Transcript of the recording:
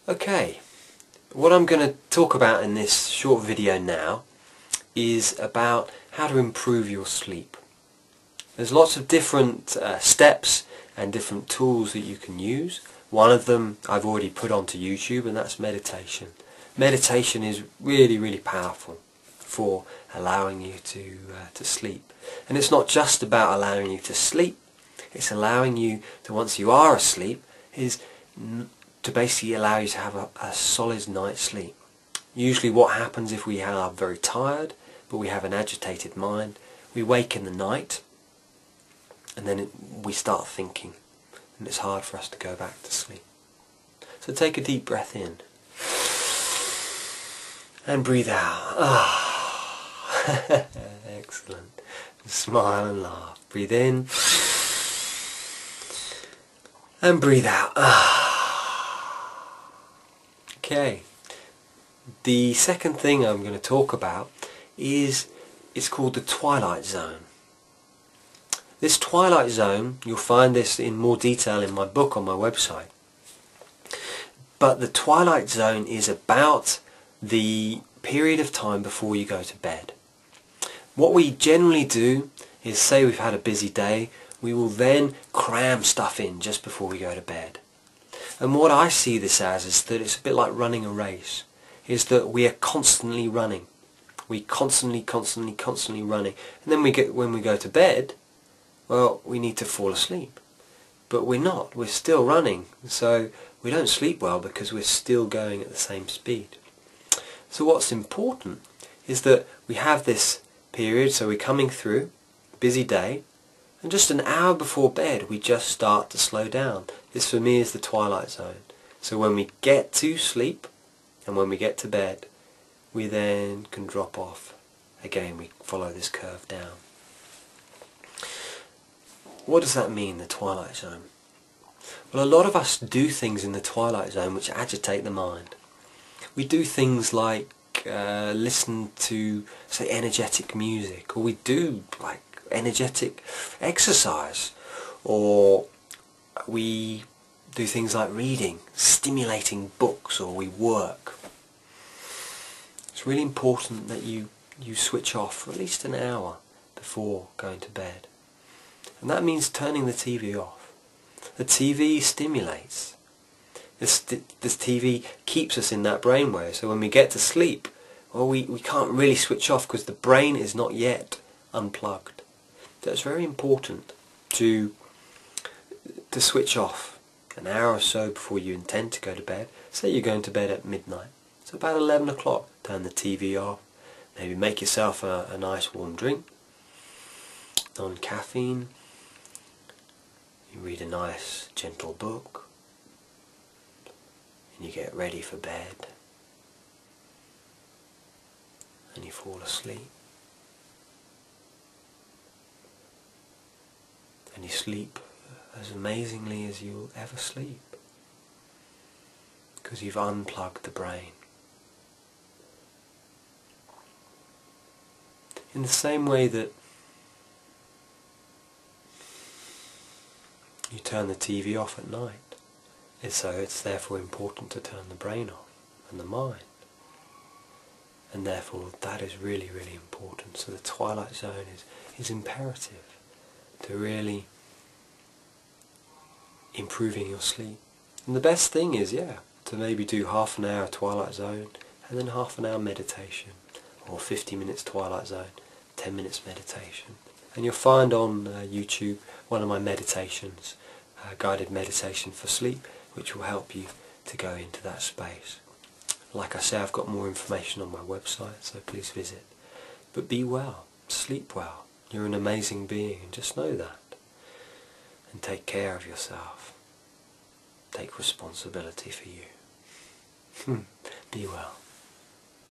Okay, what I'm going to talk about in this short video now is about how to improve your sleep. There's lots of different steps and different tools that you can use. One of them I've already put onto YouTube, and that's meditation. Meditation is really powerful for allowing you to sleep. And it's not just about allowing you to sleep, it's allowing you to, once you are asleep, is to basically allow you to have a solid night's sleep. Usually what happens if we are very tired, but we have an agitated mind, we wake in the night, and then we start thinking, and it's hard for us to go back to sleep. So take a deep breath in, and breathe out. Excellent. Smile and laugh. Breathe in, and breathe out. Okay. The second thing I'm going to talk about is, it's called the Twilight Zone. This Twilight Zone, you'll find this in more detail in my book on my website. But the Twilight Zone is about the period of time before you go to bed. What we generally do is, say we've had a busy day, we will then cram stuff in just before we go to bed. And what I see this as is that it's a bit like running a race, is that we are constantly running. We constantly running. And then when we go to bed, well, we need to fall asleep. But we're not, we're still running. So we don't sleep well because we're still going at the same speed. So what's important is that we have this period, so we're coming through, busy day, and just an hour before bed we just start to slow down. This for me is the Twilight Zone. So when we get to sleep and when we get to bed, we then can drop off. Again, we follow this curve down. What does that mean, the Twilight Zone? Well, a lot of us do things in the Twilight Zone which agitate the mind. We do things like listen to, say, energetic music, or we do like energetic exercise, or we do things like reading, stimulating books, or we work. It's really important that you switch off for at least an hour before going to bed. And that means turning the TV off. The TV stimulates. This TV keeps us in that brainwave, so when we get to sleep, well, we can't really switch off because the brain is not yet unplugged. So it's very important to switch off an hour or so before you intend to go to bed. Say you're going to bed at midnight, so about 11 o'clock, turn the TV off, maybe make yourself a nice warm drink, non-caffeine, you read a nice gentle book, and you get ready for bed, and you fall asleep, and you sleep as amazingly as you'll ever sleep, because you've unplugged the brain. In the same way that you turn the TV off at night, so it's therefore important to turn the brain off and the mind. And therefore that is really important. So the Twilight Zone is imperative to really improving your sleep. And the best thing is, to maybe do half an hour Twilight Zone and then half an hour meditation, or 50 minutes Twilight Zone, 10 minutes meditation. And you'll find on YouTube one of my meditations, guided meditation for sleep, which will help you to go into that space. Like I say, I've got more information on my website, so please visit. But be well, sleep well. You're an amazing being, and just know that. And take care of yourself. Take responsibility for you. Be well.